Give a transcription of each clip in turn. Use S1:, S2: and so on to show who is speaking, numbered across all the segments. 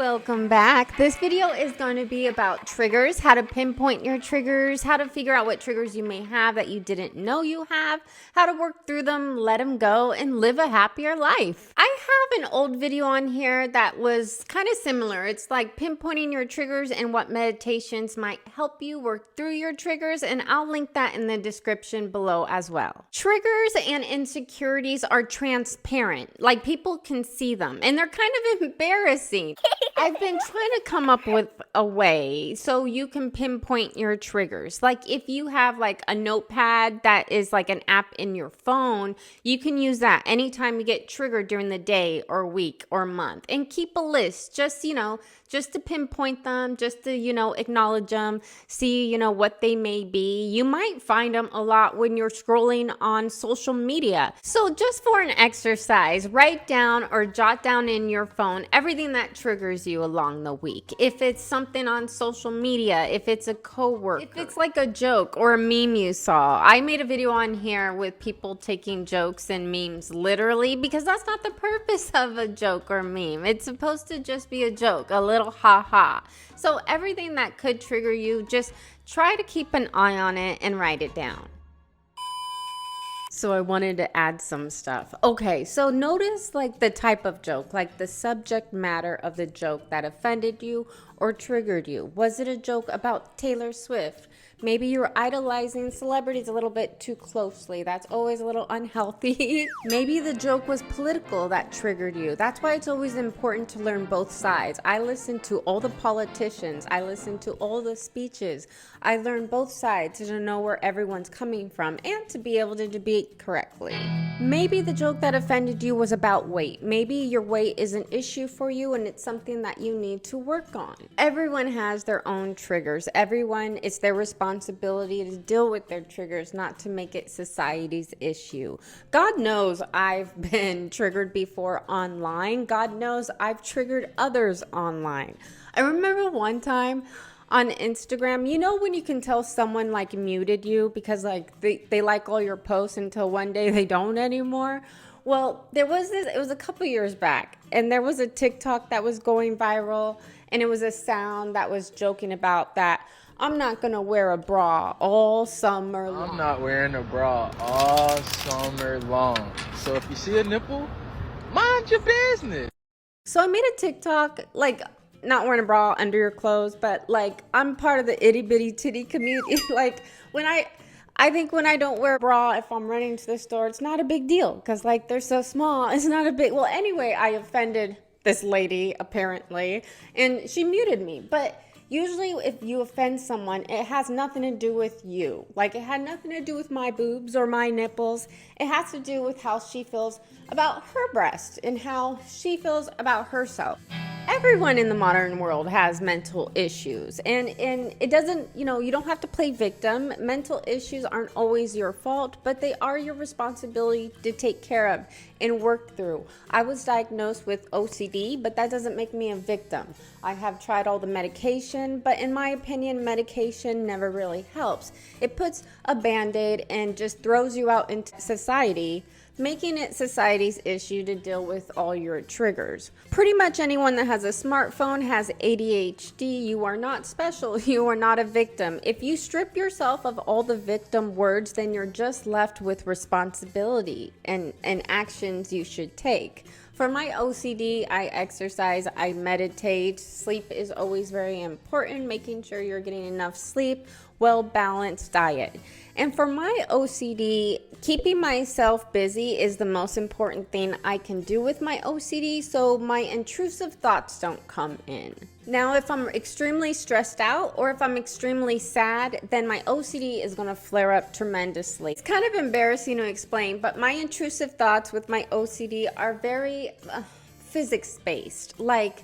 S1: welcome back. This video is going to be about triggers, how to pinpoint your triggers, how to figure out what triggers you may have that you didn't know you have, how to work through them, let them go, and live a happier life. I have an old video on here that was kind of similar. It's like pinpointing your triggers and what meditations might help you work through your triggers, and I'll link that in the description below as well. Triggers and insecurities are transparent, like people can see them, and they're kind of embarrassing. I've been trying to come up with a way so you can pinpoint your triggers. Like if you have like a notepad that is like an app in your phone, you can use that anytime you get triggered during the day or week or month, and keep a list just to pinpoint them, just to, acknowledge them, see, what they may be. You might find them a lot when you're scrolling on social media. So just for an exercise, write down or jot down in your phone everything that triggers you along the week. If it's something on social media, if it's a coworker, if it's like a joke or a meme you saw. I made a video on here with people taking jokes and memes literally, because that's not the purpose of a joke or meme. It's supposed to just be a joke, a little ha-ha. So everything that could trigger you, just try to keep an eye on it and write it down. So I wanted to add some stuff. Okay, so notice like the type of joke, like the subject matter of the joke that offended you or triggered you. Was it a joke about Taylor Swift? Maybe you're idolizing celebrities a little bit too closely. That's always a little unhealthy. Maybe the joke was political that triggered you. That's why it's always important to learn both sides. I listen to all the politicians. I listen to all the speeches. I learn both sides to know where everyone's coming from and to be able to debate correctly. Maybe the joke that offended you was about weight. Maybe your weight is an issue for you and it's something that you need to work on. Everyone has their own triggers. It's their responsibility to deal with their triggers, not to make it society's issue. God knows I've been triggered before online. God knows I've triggered others online. I remember one time on Instagram, when you can tell someone like muted you because like they like all your posts until one day they don't anymore? Well, it was a couple years back, and there was a TikTok that was going viral, and it was a sound that was joking about that I'm not going to wear a bra all summer long.
S2: I'm not wearing a bra all summer long. So if you see a nipple, mind your business.
S1: So I made a TikTok, like, not wearing a bra under your clothes, but like I'm part of the itty bitty titty community. Like I think when I don't wear a bra, if I'm running to the store, it's not a big deal because like they're so small. It's not a big, well, anyway, I offended this lady apparently, and she muted me. But usually if you offend someone, it has nothing to do with you. Like it had nothing to do with my boobs or my nipples. It has to do with how she feels about her breast and how she feels about herself. Everyone in the modern world has mental issues, and it doesn't, you don't have to play victim. Mental issues aren't always your fault, but they are your responsibility to take care of and work through. I was diagnosed with OCD, but that doesn't make me a victim. I have tried all the medication, but in my opinion, medication never really helps. It puts a band-aid and just throws you out into society, making it society's issue to deal with all your triggers. Pretty much anyone that has a smartphone has ADHD. You are not special. You are not a victim. If you strip yourself of all the victim words, then you're just left with responsibility and actions you should take. For my OCD, I exercise, I meditate. Sleep is always very important, making sure you're getting enough sleep, well-balanced diet. And for my OCD, keeping myself busy is the most important thing I can do with my OCD so my intrusive thoughts don't come in. Now, if I'm extremely stressed out or if I'm extremely sad, then my OCD is going to flare up tremendously. It's kind of embarrassing to explain, but my intrusive thoughts with my OCD are very physics-based. Like,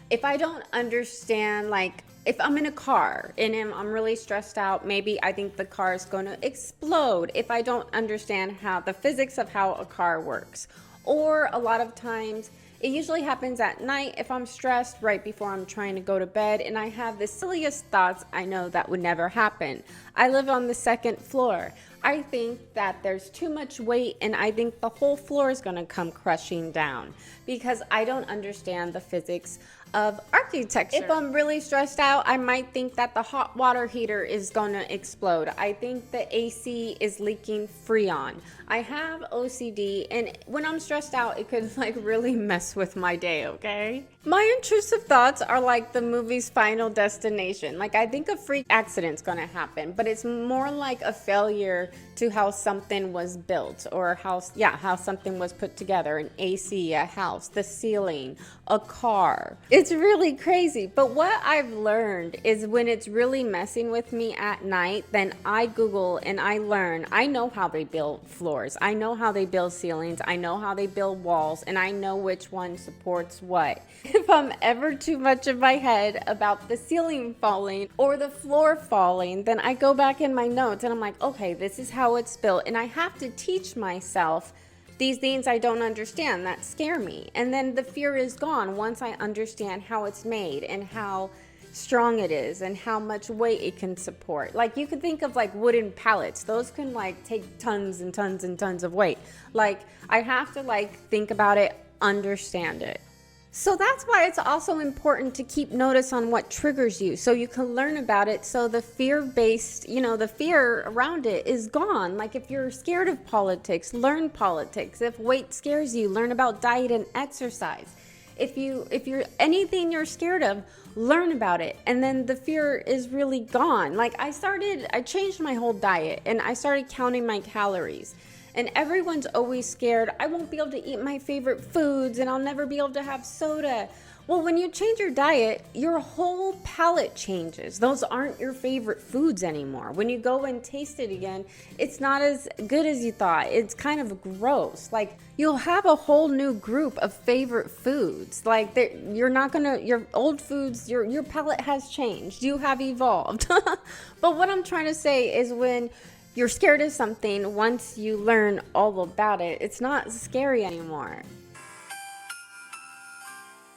S1: if I don't understand, like, if I'm in a car and I'm really stressed out, maybe I think the car is going to explode if I don't understand how the physics of how a car works. Or a lot of times, it usually happens at night if I'm stressed right before I'm trying to go to bed and I have the silliest thoughts I know that would never happen. I live on the second floor. I think that there's too much weight, and I think the whole floor is going to come crushing down because I don't understand the physics of architecture. If I'm really stressed out, I might think that the hot water heater is going to explode. I think the AC is leaking Freon. I have OCD, and when I'm stressed out, it could like really mess with my day, okay? My intrusive thoughts are like the movie's Final Destination. Like, I think a freak accident's gonna happen, but it's more like a failure to how something was built, or how something was put together. An AC, a house, the ceiling, a car. It's really crazy. But what I've learned is when it's really messing with me at night, then I Google and I learn. I know how they build floors. I know how they build ceilings. I know how they build walls, and I know which one supports what. If I'm ever too much in my head about the ceiling falling or the floor falling, then I go back in my notes and I'm like, okay, this is how it's built. And I have to teach myself these things I don't understand that scare me. And then the fear is gone once I understand how it's made and how strong it is and how much weight it can support. Like, you could think of like wooden pallets. Those can like take tons and tons and tons of weight. Like, I have to like think about it, understand it. So that's why it's also important to keep notice on what triggers you so you can learn about it, so the fear-based, the fear around it is gone. Like, if you're scared of politics, learn politics. If weight scares you, learn about diet and exercise. If you're anything you're scared of, learn about it, and then the fear is really gone. Like, I changed my whole diet and I started counting my calories. And everyone's always scared, I won't be able to eat my favorite foods and I'll never be able to have soda. Well, when you change your diet, your whole palate changes. Those aren't your favorite foods anymore. When you go and taste it again, it's not as good as you thought. It's kind of gross. Like, you'll have a whole new group of favorite foods. Like, your old foods, your palate has changed. You have evolved. But what I'm trying to say is, when you're scared of something, once you learn all about it, it's not scary anymore.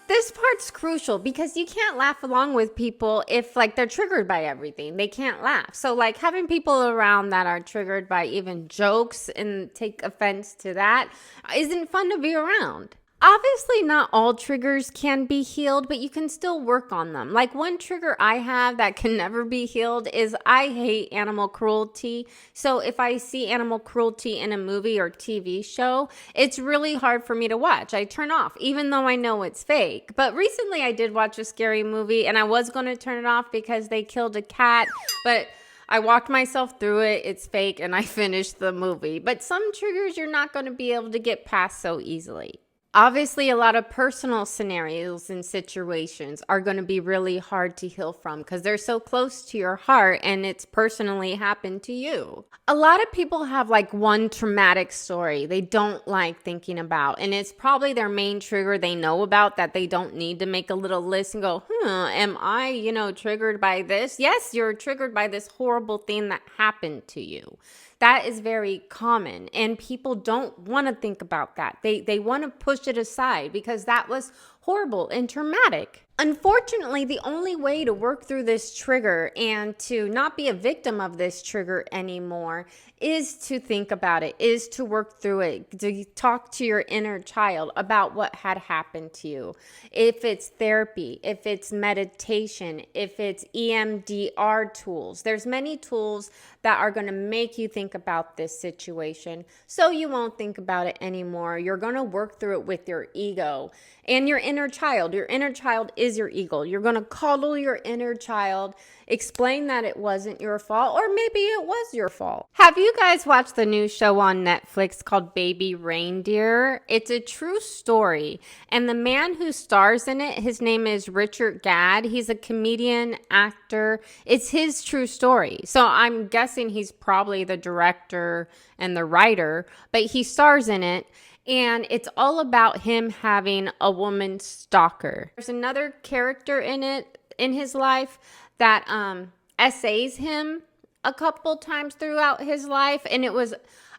S1: This part's crucial because you can't laugh along with people if like they're triggered by everything. They can't laugh. So like, having people around that are triggered by even jokes and take offense to that isn't fun to be around. Obviously, not all triggers can be healed, but you can still work on them. Like, one trigger I have that can never be healed is I hate animal cruelty. So if I see animal cruelty in a movie or TV show, it's really hard for me to watch. I turn off, even though I know it's fake. But recently I did watch a scary movie and I was going to turn it off because they killed a cat, but I walked myself through it. It's fake, and I finished the movie. But some triggers you're not going to be able to get past so easily. Obviously, a lot of personal scenarios and situations are going to be really hard to heal from because they're so close to your heart and it's personally happened to you. A lot of people have like one traumatic story they don't like thinking about, and it's probably their main trigger they know about that they don't need to make a little list and go, am I, triggered by this? Yes, you're triggered by this horrible thing that happened to you. That is very common, and people don't want to think about that. They want to push it aside because that was horrible and traumatic. Unfortunately, the only way to work through this trigger and to not be a victim of this trigger anymore is to think about it, is to work through it, to talk to your inner child about what had happened to you. If it's therapy, if it's meditation, if it's EMDR tools, there's many tools that are going to make you think about this situation so you won't think about it anymore. You're going to work through it with your ego and your inner child. Your inner child is your ego. You're going to coddle your inner child, explain that it wasn't your fault, or maybe it was your fault. Have you guys watched the new show on Netflix called Baby Reindeer? It's a true story, and the man who stars in it, his name is Richard Gadd. He's a comedian, actor. It's his true story. So I'm guessing he's probably the director and the writer, but he stars in it. And it's all about him having a woman stalker. There's another character in it, in his life, that essays him a couple times throughout his life. And it was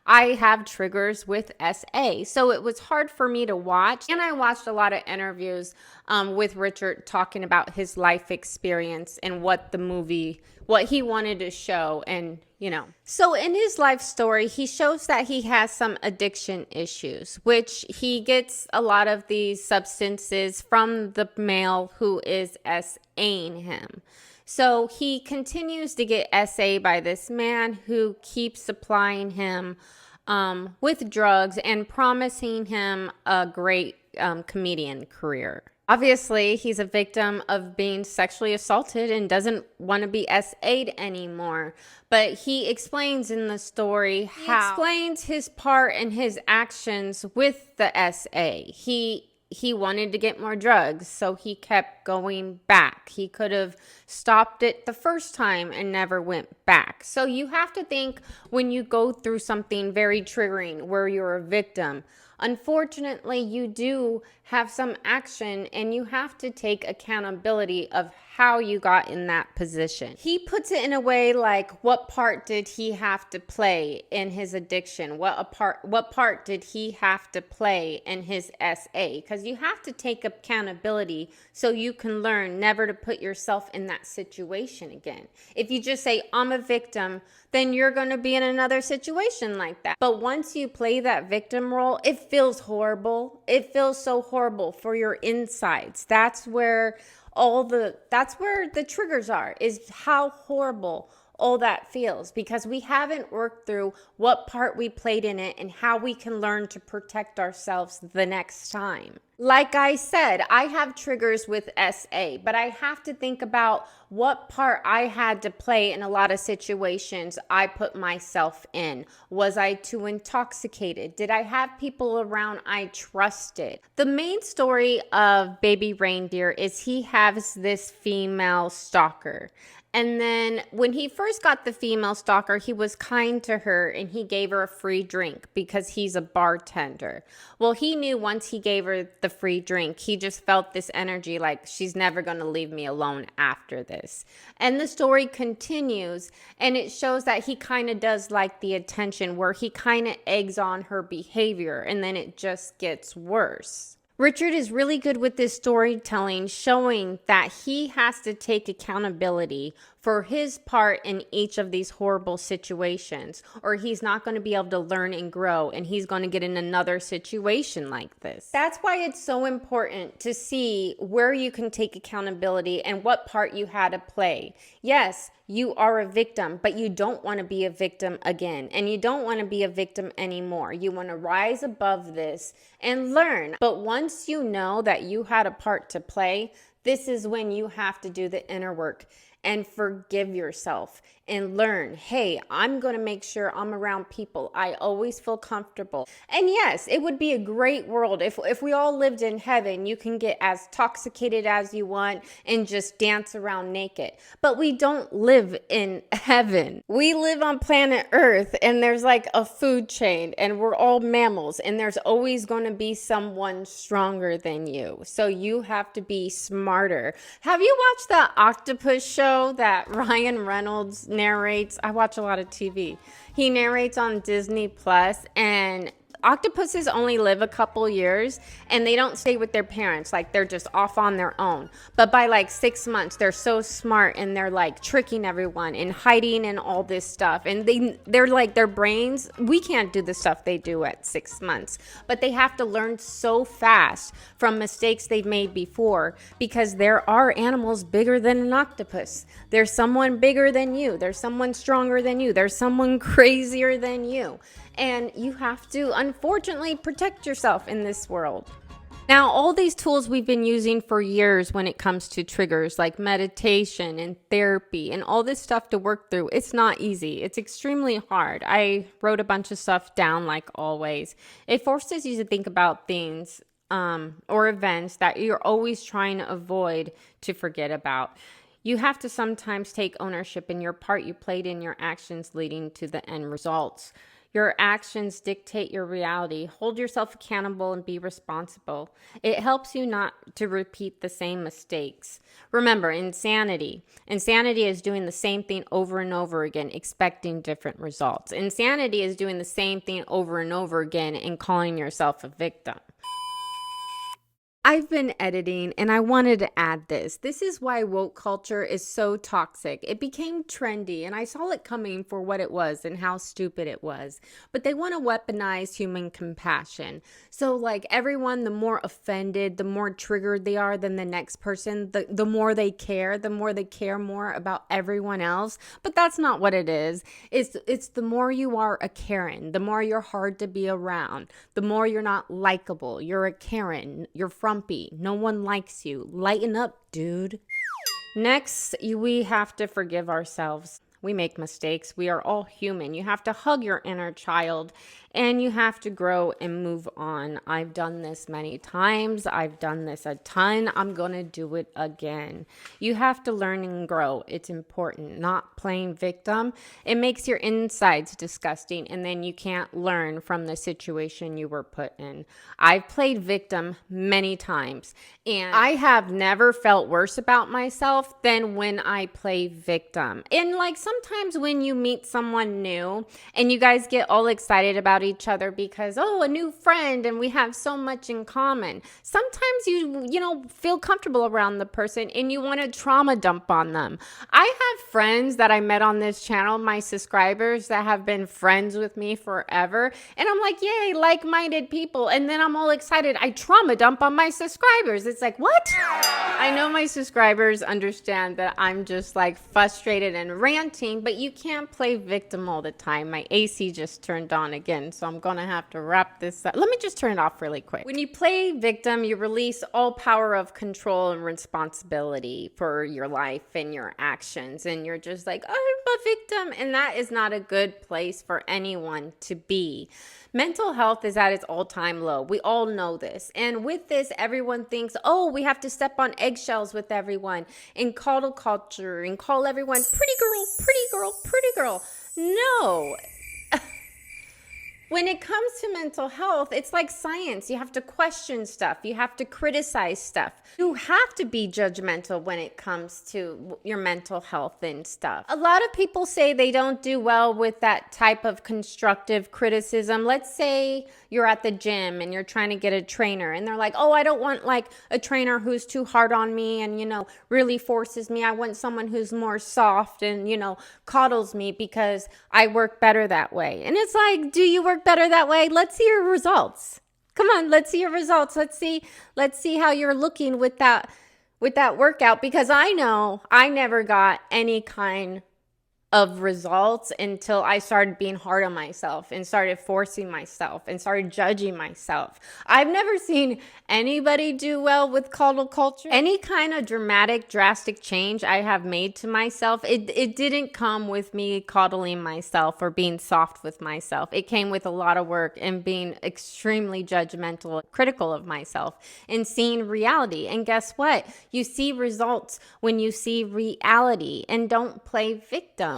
S1: I have triggers with SA. So it was hard for me to watch. And I watched a lot of interviews with Richard talking about his life experience and what he wanted to show. And, so in his life story, he shows that he has some addiction issues, which he gets a lot of these substances from the male who is SAing him. So he continues to get SA by this man who keeps supplying him with drugs and promising him a great comedian career. Obviously, he's a victim of being sexually assaulted and doesn't want to be SA'd anymore. But he explains in the story how he explains his part and his actions with the SA. He wanted to get more drugs, so he kept going back. He could have stopped it the first time and never went back. So you have to think when you go through something very triggering where you're a victim, unfortunately, you do have some action and you have to take accountability of how you got in that position. He puts it in a way like, what part did he have to play in his addiction? What part did he have to play in his SA? Because you have to take accountability so you can learn never to put yourself in that situation again. If you just say, I'm a victim, then you're going to be in another situation like that. But once you play that victim role, it feels horrible. It feels so horrible for your insides. That's where the triggers are, is how horrible all that feels, because we haven't worked through what part we played in it and how we can learn to protect ourselves the next time. Like I said, I have triggers with SA, but I have to think about what part I had to play in a lot of situations I put myself in. Was I too intoxicated? Did I have people around I trusted? The main story of Baby Reindeer is he has this female stalker. And then when he first got the female stalker, he was kind to her and he gave her a free drink because he's a bartender. Well, he knew once he gave her the free drink, he just felt this energy like she's never going to leave me alone after this. And the story continues and it shows that he kind of does like the attention, where he kind of eggs on her behavior and then it just gets worse. Richard is really good with this storytelling, showing that he has to take accountability for his part in each of these horrible situations, or he's not going to be able to learn and grow, and he's going to get in another situation like this. That's why it's so important to see where you can take accountability and what part you had to play. Yes, you are a victim, but you don't want to be a victim again, and you don't want to be a victim anymore. You want to rise above this and learn. But once you know that you had a part to play, this is when you have to do the inner work and forgive yourself and learn, hey, I'm going to make sure I'm around people I always feel comfortable. And yes, it would be a great world if we all lived in heaven. You can get as intoxicated as you want and just dance around naked. But we don't live in heaven. We live on planet Earth, and there's like a food chain, and we're all mammals, and there's always going to be someone stronger than you. So you have to be smarter. Have you watched the octopus show that Ryan Reynolds narrates? I watch a lot of TV. He narrates on Disney Plus, and octopuses only live a couple years and they don't stay with their parents. Like, they're just off on their own. But by like 6 months, they're so smart and they're like tricking everyone and hiding and all this stuff. And they're like, their brains, we can't do the stuff they do at 6 months, but they have to learn so fast from mistakes they've made before, because there are animals bigger than an octopus. There's someone bigger than you. There's someone stronger than you. There's someone crazier than you. And you have to, unfortunately, protect yourself in this world. Now, all these tools we've been using for years when it comes to triggers, like meditation and therapy and all this stuff to work through, it's not easy. It's extremely hard. I wrote a bunch of stuff down, like always. It forces you to think about things or events that you're always trying to avoid to forget about. You have to sometimes take ownership in your part you played in your actions leading to the end results. Your actions dictate your reality. Hold yourself accountable and be responsible. It helps you not to repeat the same mistakes. Remember, insanity. Insanity is doing the same thing over and over again, expecting different results. Insanity is doing the same thing over and over again and calling yourself a victim. I've been editing and I wanted to add this. This is why woke culture is so toxic. It became trendy and I saw it coming for what it was and how stupid it was. But they want to weaponize human compassion. So like everyone, the more offended, the more triggered they are than the next person, the more they care more about everyone else. But that's not what it is. It's the more you are a Karen, the more you're hard to be around, the more you're not likable. You're a Karen, you're frumpy. No one likes you. Lighten up, dude. Next, we have to forgive ourselves. We make mistakes. We are all human. You have to hug your inner child and you have to grow and move on. I've done this many times. I've done this a ton. I'm going to do it again. You have to learn and grow. It's important. Not playing victim. It makes your insides disgusting and then you can't learn from the situation you were put in. I've played victim many times and I have never felt worse about myself than when I play victim. And like sometimes when you meet someone new and you guys get all excited about each other because, oh, a new friend and we have so much in common. Sometimes you feel comfortable around the person and you want to trauma dump on them. I have friends that I met on this channel, my subscribers that have been friends with me forever. And I'm like, yay, like-minded people. And then I'm all excited. I trauma dump on my subscribers. It's like, what? I know my subscribers understand that I'm just like frustrated and ranting, but you can't play victim all the time. My AC just turned on again, so I'm gonna have to wrap this up. Let me just turn it off really quick. When you play victim, you release all power of control and responsibility for your life and your actions, and you're just like, oh, I'm a victim, and that is not a good place for anyone to be. Mental health is at its all-time low. We all know this. And with this, everyone thinks, oh, we have to step on eggshells with everyone and coddle culture and call everyone pretty girl, pretty girl, pretty girl. No. When it comes to mental health, it's like science. You have to question stuff. You have to criticize stuff. You have to be judgmental when it comes to your mental health and stuff. A lot of people say they don't do well with that type of constructive criticism. Let's say you're at the gym and you're trying to get a trainer and they're like, oh, I don't want like a trainer who's too hard on me and, really forces me. I want someone who's more soft and, coddles me because I work better that way. And it's like, do you work better that way? Let's see your results. Come on, let's see your results. Let's see how you're looking with that workout, because I know I never got any kind of results until I started being hard on myself and started forcing myself and started judging myself. I've never seen anybody do well with coddle culture. Any kind of drastic change I have made to myself, it didn't come with me coddling myself or being soft with myself. It came with a lot of work and being extremely judgmental, critical of myself and seeing reality. And guess what? You see results when you see reality, and don't play victim.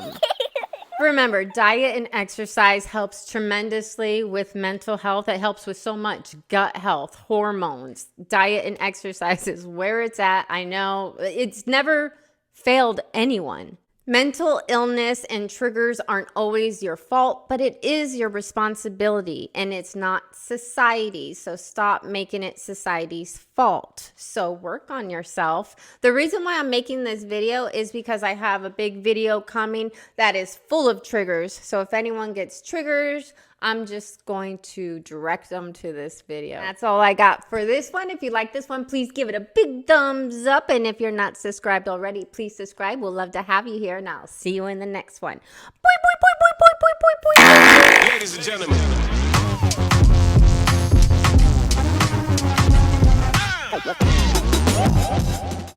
S1: Remember, diet and exercise helps tremendously with mental health. It helps with so much: gut health, hormones. Diet and exercise is where it's at. I know it's never failed anyone. Mental illness and triggers aren't always your fault, but it is your responsibility, and it's not society. So stop making it society's fault. So work on yourself. The reason why I'm making this video is because I have a big video coming that is full of triggers. So if anyone gets triggers, I'm just going to direct them to this video. That's all I got for this one. If you like this one, please give it a big thumbs up. And if you're not subscribed already, please subscribe. We'll love to have you here. And I'll see you in the next one. Boy, boy, boy, boy, boy, boy, boy, boy.
S3: Ladies and gentlemen. Ah!